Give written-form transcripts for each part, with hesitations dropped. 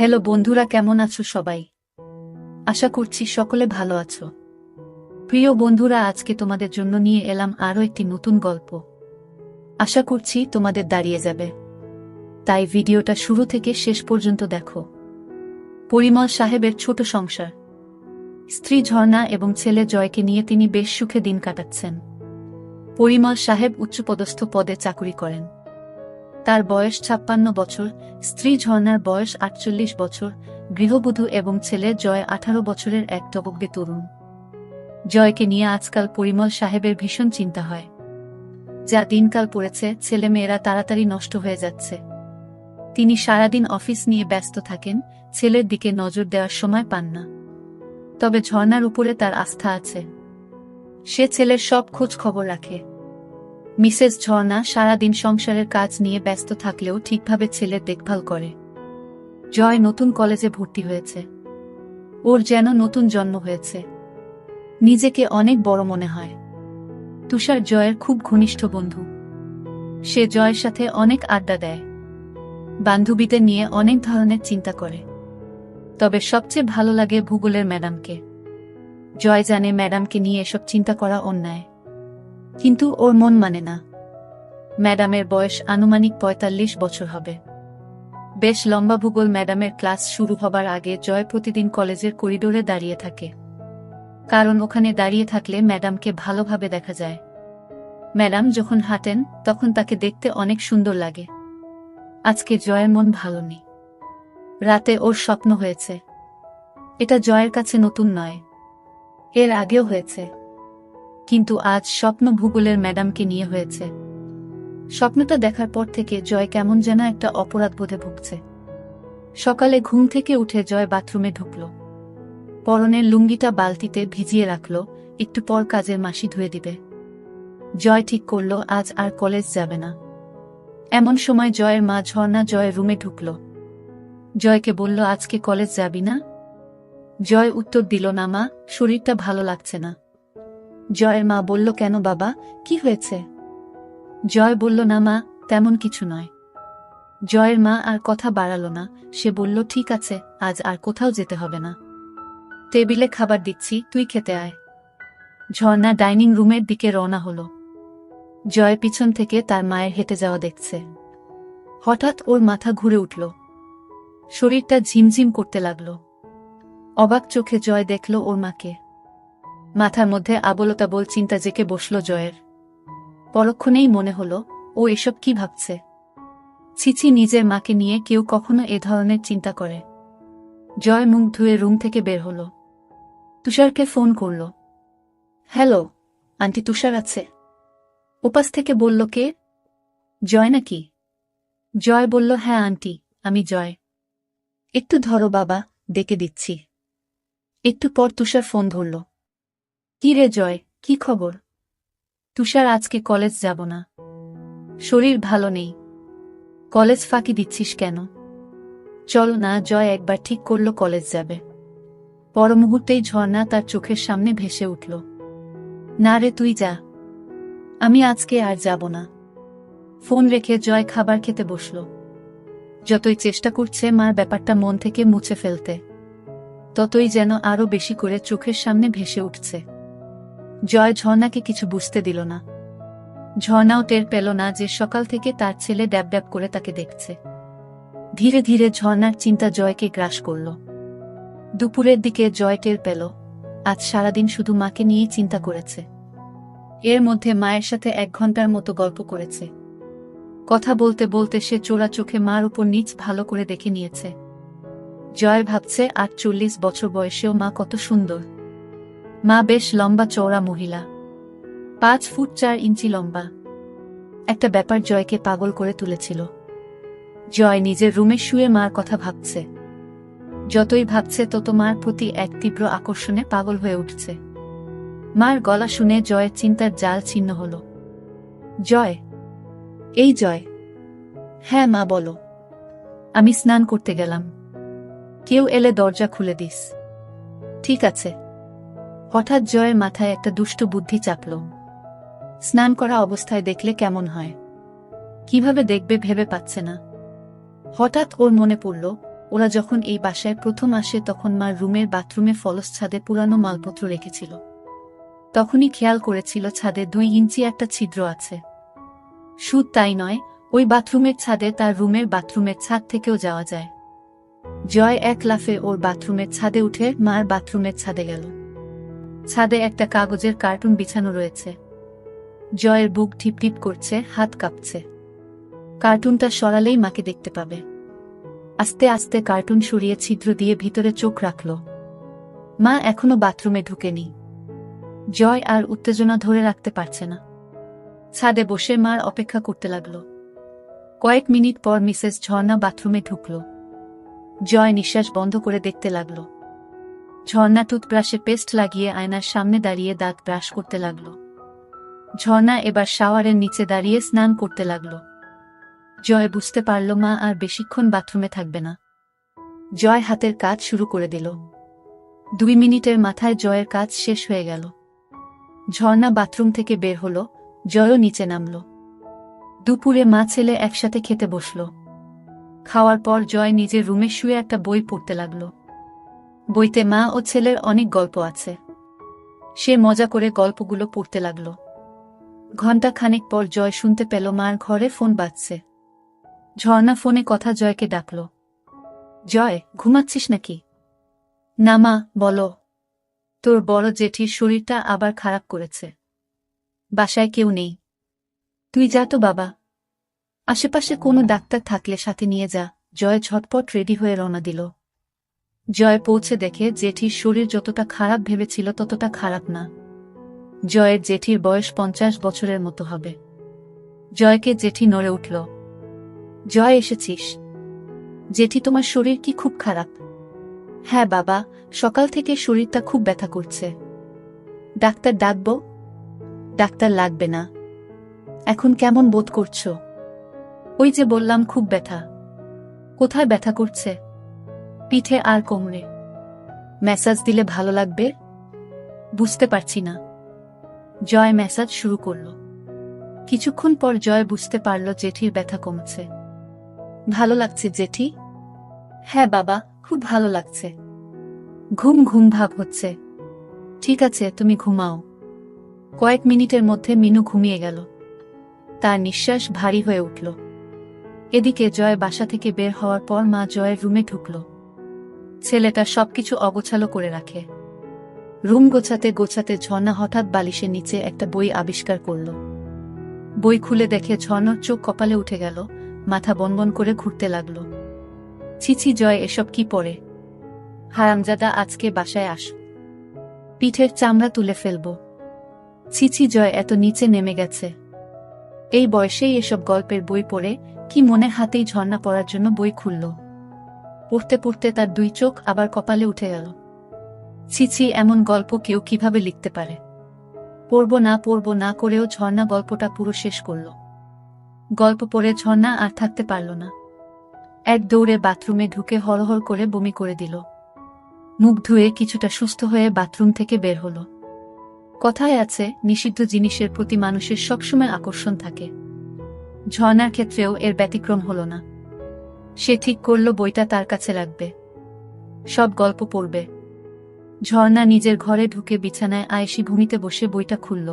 Hello বন্ধুরা, কেমন আছো সবাই? আশা করছি সকলে ভালো আছো। প্রিয় বন্ধুরা, আজকে তোমাদের জন্য নিয়ে এলাম আরও একটি নতুন গল্প। আশা করছি তোমাদের দাঁড়িয়ে যাবে, তাই ভিডিওটা শুরু থেকে শেষ পর্যন্ত দেখো। পরিমল সাহেবের ছোট সংসার। স্ত্রী ঝর্ণা এবং ছেলে জয়কে নিয়ে তিনি বেশ সুখে দিন কাটাচ্ছেন। পরিমল সাহেব উচ্চপদস্থ পদে চাকুরি করেন। তার বয়স 56 বছর, স্ত্রী ঝর্ণার বয়স 48 বছর, গৃহবধূ এবং ছেলে জয় 18 বছরের এক টবকবে তরুণ। জয়কে নিয়ে আজকাল পরিমল সাহেবের ভীষণ চিন্তা হয়। যা দিনকাল পড়েছে, ছেলেমেয়েরা তাড়াতাড়ি নষ্ট হয়ে যাচ্ছে। তিনি সারাদিন অফিস নিয়ে ব্যস্ত থাকেন, ছেলের দিকে নজর দেওয়ার সময় পান না। তবে ঝর্ণার উপরে তার আস্থা আছে। সে ছেলের সব খোঁজ খবর রাখে। মিসেস ঝর্ণা সারাদিন সংসারের কাজ নিয়ে ব্যস্ত থাকলেও ঠিকভাবে ছেলের দেখভাল করে। জয় নতুন কলেজে ভর্তি হয়েছে। ওর যেন নতুন জন্ম হয়েছে। নিজেকে অনেক বড় মনে হয়। তুষার জয়ের খুব ঘনিষ্ঠ বন্ধু। সে জয়ের সাথে অনেক আড্ডা দেয়, বান্ধবীদের নিয়ে অনেক ধরনের চিন্তা করে। তবে সবচেয়ে ভালো লাগে ভূগোলের ম্যাডামকে। জয় জানে ম্যাডামকে নিয়ে এসব চিন্তা করা অন্যায়, কিন্তু ওর মন মানে না। ম্যাডামের বয়স আনুমানিক 45 বছর হবে। বেশ লম্বা। ভূগোল ম্যাডামের ক্লাস শুরু হবার আগে জয় প্রতিদিন কলেজের করিডোরে দাঁড়িয়ে থাকে, কারণ ওখানে দাঁড়িয়ে থাকলে ম্যাডামকে ভালোভাবে দেখা যায়। ম্যাডাম যখন হাঁটেন তখন তাকে দেখতে অনেক সুন্দর লাগে। আজকে জয়ের মন ভালো নেই। রাতে ওর স্বপ্ন হয়েছে। এটা জয়ের কাছে নতুন নয়, এর আগেও হয়েছে। কিন্তু আজ স্বপ্ন ভূগোলের ম্যাডামকে নিয়ে হয়েছে। স্বপ্নটা দেখার পর থেকে জয় কেমন যেন একটা অপরাধবোধে ভুগছে। সকালে ঘুম থেকে উঠে জয় বাথরুমে ঢুকল। পরনের লুঙ্গিটা বালতিতে ভিজিয়ে রাখল, একটু পর কাজের মাসি ধুয়ে দিবে। জয় ঠিক করল আজ আর কলেজ যাবে না। এমন সময় জয়ের মা ঝর্ণা জয়ের রুমে ঢুকল। জয়কে বলল, আজকে কলেজ যাবি না? জয় উত্তর দিল, না মা, শরীরটা ভালো লাগছে না। জয়ের মা বলল, কেন বাবা, কি হয়েছে? জয় বলল, না মা, তেমন কিছু নয়। জয়ের মা আর কথা বাড়াল না। সে বলল, ঠিক আছে, আজ আর কোথাও যেতে হবে না। টেবিলে খাবার দিচ্ছি, তুই খেতে আয়। ঝর্ণা ডাইনিং রুমের দিকে রওনা হল। জয় পিছন থেকে তার মায়ের হেঁটে যাওয়া দেখছে। হঠাৎ ওর মাথা ঘুরে উঠল। শরীরটা ঝিমঝিম করতে লাগল। অবাক চোখে জয় দেখল ওর মাকে। মাথার মধ্যে আবোলতাবোল চিন্তা জেঁকে বসল জয়ের। পরক্ষণেই মনে হল, ও এসব কি ভাবছে? ছিছি, নিজের মাকে নিয়ে কেউ কখনো এ ধরনের চিন্তা করে? জয় মুখ ধুয়ে রুম থেকে বের হল। তুষারকে ফোন করল। হ্যালো আন্টি, তুষার আছে? ওপাশ থেকে বলল, কে? জয় নাকি? জয় বলল, হ্যাঁ আন্টি, আমি জয়। একটু ধরো বাবা, ডেকে দিচ্ছি। একটু পর তুষার ফোন ধরল। কি রে জয়, কি খবর? তুষার, আজকে কলেজ যাব না, শরীর ভালো নেই। কলেজ ফাঁকি দিচ্ছিস কেন? চলো না। জয় একবার ঠিক করল কলেজ যাবে। পর মুহূর্তেই ঝর্ণা তার চোখের সামনে ভেসে উঠল। না রে, তুই যা, আমি আজকে আর যাব না। ফোন রেখে জয় খাবার খেতে বসল। যতই চেষ্টা করছে মার ব্যাপারটা মন থেকে মুছে ফেলতে, ততই যেন আরো বেশি করে চোখের সামনে ভেসে উঠছে। জয় ঝর্ণাকে কিছু বুঝতে দিল না। ঝর্ণাও টের পেল না যে সকাল থেকে তার ছেলে ড্যাব ড্যাব করে তাকে দেখছে। ধীরে ধীরে ঝর্ণার চিন্তা জয়কে গ্রাস করল। দুপুরের দিকে জয় টের পেল আজ সারাদিন শুধু মাকে নিয়েই চিন্তা করেছে। এর মধ্যে মায়ের সাথে 1 ঘন্টার মতো গল্প করেছে। কথা বলতে বলতে সে চোরা চোখে মার উপর নিচ ভালো করে দেখে নিয়েছে। জয় ভাবছে 48 বছর বয়সেও মা কত সুন্দর। মা বেশ লম্বা চওড়া মহিলা, 5 ফুট 4 ইঞ্চি লম্বা। একটা ব্যাপার জয়কে পাগল করে তুলেছিল। জয় নিজের রুমে শুয়ে মার কথা ভাবছে। যতই ভাবছে তত মার প্রতি এক তীব্র আকর্ষণে পাগল হয়ে উঠছে। মার গলা শুনে জয়ের চিন্তার জাল ছিন্ন হল। জয়, এই জয়। হ্যাঁ মা, বলো। আমি স্নান করতে গেলাম, কেউ এলে দরজা খুলে দিস। ঠিক আছে। হঠাৎ জয়ের মাথায় একটা দুষ্ট বুদ্ধি চাপল। স্নান করা অবস্থায় দেখলে কেমন হয়, কিভাবে দেখবে ভেবে পাচ্ছে না। হঠাৎ ওর মনে পড়ল, ওরা যখন এই বাসায় প্রথম আসে তখন মার রুমের বাথরুমে ফলস ছাদে পুরানো মালপত্র রেখেছিল। তখনই খেয়াল করেছিল ছাদে 2 ইঞ্চি একটা ছিদ্র আছে। শুধু তাই নয়, ওই বাথরুমের ছাদে তার রুমের বাথরুমের ছাদ থেকেও যাওয়া যায়। জয় এক লাফে ওর বাথরুমের ছাদে উঠে মার বাথরুমের ছাদে গেল। ছাদে একটা কাগজের কার্টুন বিছানো রয়েছে। জয়ের বুক টিপটিপ করছে, হাত কাঁপছে। কার্টুনটা সরালেই মাকে দেখতে পাবে। আস্তে আস্তে কার্টুন সরিয়ে ছিদ্র দিয়ে ভিতরে চোখ রাখল। মা এখনো বাথরুমে ঢুকেনি। জয় আর উত্তেজনা ধরে রাখতে পারছে না। ছাদে বসে মার অপেক্ষা করতে লাগল। কয়েক মিনিট পর মিসেস ঝর্ণা বাথরুমে ঢুকল। জয় নিঃশ্বাস বন্ধ করে দেখতে লাগল। ঝর্ণা টুথব্রাশে পেস্ট লাগিয়ে আয়নার সামনে দাঁড়িয়ে দাঁত ব্রাশ করতে লাগল। ঝর্ণা এবার শাওয়ারের নিচে দাঁড়িয়ে স্নান করতে লাগল। জয় বুঝতে পারল মা আর বেশিক্ষণ বাথরুমে থাকবে না। জয় হাতের কাজ শুরু করে দিল। 2 মিনিটের মাথায় জয়ের কাজ শেষ হয়ে গেল। ঝর্ণা বাথরুম থেকে বের হল, জয়ও নিচে নামল। দুপুরে মা ছেলে একসাথে খেতে বসল। খাওয়ার পর জয় নিজের রুমে শুয়ে একটা বই পড়তে লাগল। বইতে মা ও ছেলের অনেক গল্প আছে। সে মজা করে গল্পগুলো পড়তে লাগল। ঘণ্টা খানেক পর জয় শুনতে পেল মার ঘরে ফোন বাজছে। ঝর্ণা ফোনে কথা জয়কে ডাকল। জয়, ঘুমাচ্ছিস নাকি? না মা, বলো। তোর বড় জেঠির শরীরটা আবার খারাপ করেছে। বাসায় কেউ নেই। তুই যা তো বাবা। আশেপাশে কোনো ডাক্তার থাকলে সাথে নিয়ে যা। জয় ঝটপট রেডি হয়ে রওনা দিল। জয় পৌঁছে দেখে জেঠির শরীর যতটা খারাপ ভেবেছিল ততটা খারাপ না। জয়ের জেঠির বয়স 50 বছরের মতো হবে। জয়কে জেঠি নড়ে উঠল। জয়, এসেছিস? জেঠি, তোমার শরীর কি খুব খারাপ? হ্যাঁ বাবা, সকাল থেকে শরীরটা খুব ব্যথা করছে। ডাক্তার ডাকবো? ডাক্তার লাগবে না। এখন কেমন বোধ করছো? ওই যে বললাম, খুব ব্যথা। কোথায় ব্যথা করছে? পিঠে আর কোমরে। ম্যাসাজ দিলে ভালো লাগবে? বুঝতে পারছি না। জয় ম্যাসাজ শুরু করল। কিছুক্ষণ পর জয় বুঝতে পারল জেঠির ব্যথা কমছে। ভালো লাগছে জেঠি? হ্যাঁ বাবা, খুব ভালো লাগছে। ঘুম ঘুম ভাব হচ্ছে। ঠিক আছে, তুমি ঘুমাও। কয়েক মিনিটের মধ্যে মিনু ঘুমিয়ে গেল। তার নিঃশ্বাস ভারী হয়ে উঠল। এদিকে জয় বাসা থেকে বের হওয়ার পর মা জয়ের রুমে ঢুকল। ছেলেটা সবকিছু অগোছালো করে রাখে। রুম গোছাতে গোছাতে ঝর্ণা হঠাৎ বালিশের নিচে একটা বই আবিষ্কার করল। বই খুলে দেখে ঝর্ণার চোখ কপালে উঠে গেল, মাথা বনবন করে ঘুরতে লাগল। ছিছি জয়, এসব কি পড়ে? হারামজাদা, আজকে বাসায় আস। পিঠের চামড়া তুলে ফেলব। ছিছি জয় এত নিচে নেমে গেছে। এই বয়সেই এসব গল্পের বই পড়ে? কি মনে হাতেই ঝর্ণা পড়ার জন্য বই খুলল। পড়তে পড়তে তার 2 চোখ আবার কপালে উঠে গেল। ছিছি, এমন গল্প কেউ কিভাবে লিখতে পারে? পড়ব না করেও ঝর্ণা গল্পটা পুরো শেষ করল। গল্প পড়ে ঝর্ণা আর থাকতে পারল না। এক দৌড়ে বাথরুমে ঢুকে হড়হড় করে বমি করে দিল। মুখ ধুয়ে কিছুটা সুস্থ হয়ে বাথরুম থেকে বের হল। কথায় আছে, নিষিদ্ধ জিনিসের প্রতি মানুষের সবসময় আকর্ষণ থাকে। ঝর্ণার ক্ষেত্রেও এর ব্যতিক্রম হল না। সে ঠিক করল বইটা তার কাছে রাখবে। সব গল্প পড়বে। ঝর্ণা নিজের ঘরে ঢুকে বিছানায় আয়েশি ভূমিতে বসে বইটা খুলল।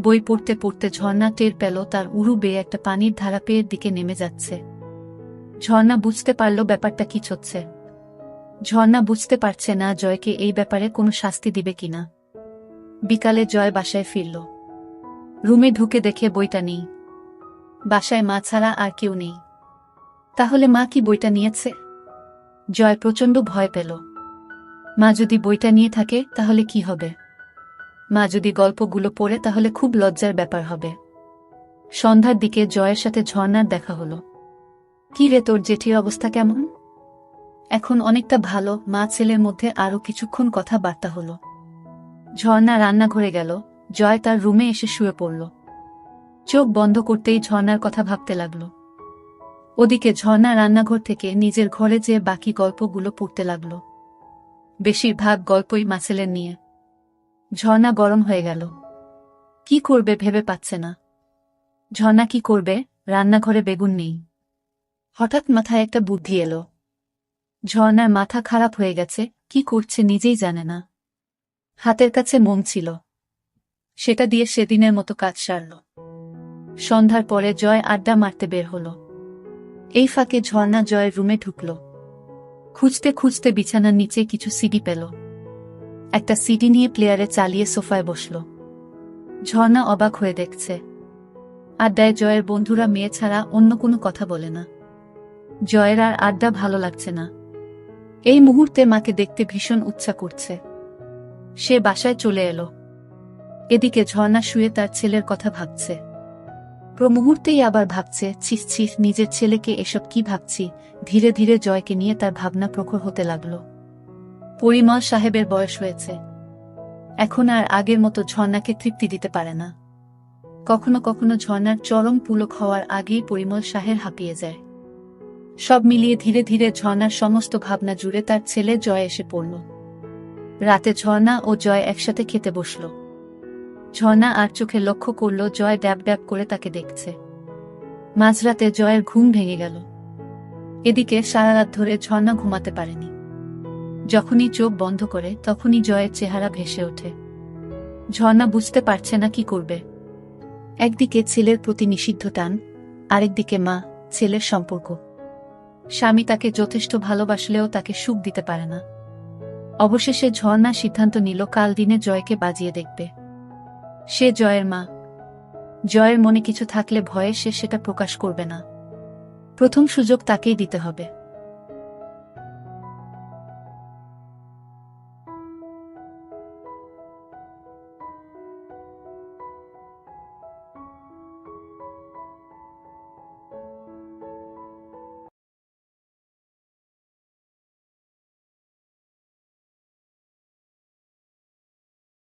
বই পড়তে পড়তে ঝর্ণা টের পেল তার উরু বেয়ে একটা পানির ধারা পেয়ের দিকে নেমে যাচ্ছে। ঝর্ণা বুঝতে পারল ব্যাপারটা কি হচ্ছে। ঝর্ণা বুঝতে পারছে না জয়কে এই ব্যাপারে কোনো শাস্তি দিবে কিনা। বিকালে জয় বাসায় ফিরল। রুমে ঢুকে দেখে বইটা নেই। বাসায় মা ছাড়া আর কেউ নেই। তাহলে মা কি বইটা নিয়েছে? জয় প্রচণ্ড ভয় পেল। মা যদি বইটা নিয়ে থাকে তাহলে কি হবে? মা যদি গল্পগুলো পড়ে তাহলে খুব লজ্জার ব্যাপার হবে। সন্ধ্যার দিকে জয়ের সাথে ঝর্ণার দেখা হলো। কি রে, তোর জেঠির অবস্থা কেমন? এখন অনেকটা ভালো। মা ছেলের মধ্যে আরও কিছুক্ষণ কথাবার্তা হলো। ঝর্ণা রান্নাঘরে গেল। জয় তার রুমে এসে শুয়ে পড়ল। চোখ বন্ধ করতেই ঝর্ণার কথা ভাবতে লাগল। ওদিকে ঝর্ণা রান্নাঘর থেকে নিজের ঘরে যেয়ে বাকি গল্পগুলো পড়তে লাগল। বেশিরভাগ গল্পই মাছেলের নিয়ে। ঝর্ণা গরম হয়ে গেল। কি করবে ভেবে পাচ্ছে না। ঝর্ণা কি করবে? রান্নাঘরে বেগুন নেই। হঠাৎ মাথায় একটা বুদ্ধি এলো। ঝর্ণার মাথা খারাপ হয়ে গেছে, কি করছে নিজেই জানে না। হাতের কাছে মোম ছিল, সেটা দিয়ে সেদিনের মতো কাজ সারল। সন্ধ্যার পরে জয় আড্ডা মারতে বের হল। এই ফাঁকে ঝর্ণা জয়ের রুমে ঢুকল। খুঁজতে খুঁজতে বিছানার নিচে কিছু সিডি পেল। একটা সিডি নিয়ে প্লেয়ারে চালিয়ে সোফায় বসল। ঝর্ণা অবাক হয়ে দেখছে, আড্ডায় জয়ের বন্ধুরা মেয়ে ছাড়া অন্য কোনো কথা বলে না। জয়ের আর আড্ডা ভালো লাগছে না। এই মুহূর্তে মাকে দেখতে ভীষণ ইচ্ছা করছে। সে বাসায় চলে এলো। এদিকে ঝর্ণা শুয়ে তার ছেলের কথা ভাবছে। মুহূর্তেই আবার ভাবছে, ছিস ছিস, নিজের ছেলেকে এসব কি ভাবছি। ধীরে ধীরে জয়কে নিয়ে তার ভাবনা প্রখর হতে লাগল। পরিমল সাহেবের বয়স হয়েছে, এখন আর আগের মতো ঝর্ণাকে তৃপ্তি দিতে পারে না। কখনো কখনো ঝর্ণার চরম পুলক হওয়ার আগেই পরিমল সাহেব হাঁপিয়ে যায়। সব মিলিয়ে ধীরে ধীরে ঝর্ণার সমস্ত ভাবনা জুড়ে তার ছেলে জয় এসে পড়ল। রাতে ঝর্ণা ও জয় একসাথে খেতে বসল। ঝর্ণা আর চোখে লক্ষ্য করল জয় ড্যাব ড্যাব করে তাকে দেখছে। মাঝরাতে জয়ের ঘুম ভেঙে গেল। এদিকে সারা রাত ধরে ঝর্ণা ঘুমাতে পারেনি। যখনই চোখ বন্ধ করে তখনই জয়ের চেহারা ভেসে ওঠে। ঝর্ণা বুঝতে পারছে না কি করবে। একদিকে ছেলের প্রতি নিষিদ্ধ টান, আরেকদিকে মা ছেলের সম্পর্ক। স্বামী তাকে যথেষ্ট ভালোবাসলেও তাকে সুখ দিতে পারে না। অবশেষে ঝর্ণা সিদ্ধান্ত নিল কাল দিনে জয়কে বাজিয়ে দেখবে। সে জয়ের মা। জয়ের মনে কিছু থাকলে ভয়ে সে সেটা প্রকাশ করবে না। প্রথম সুযোগ তাকেই দিতে হবে।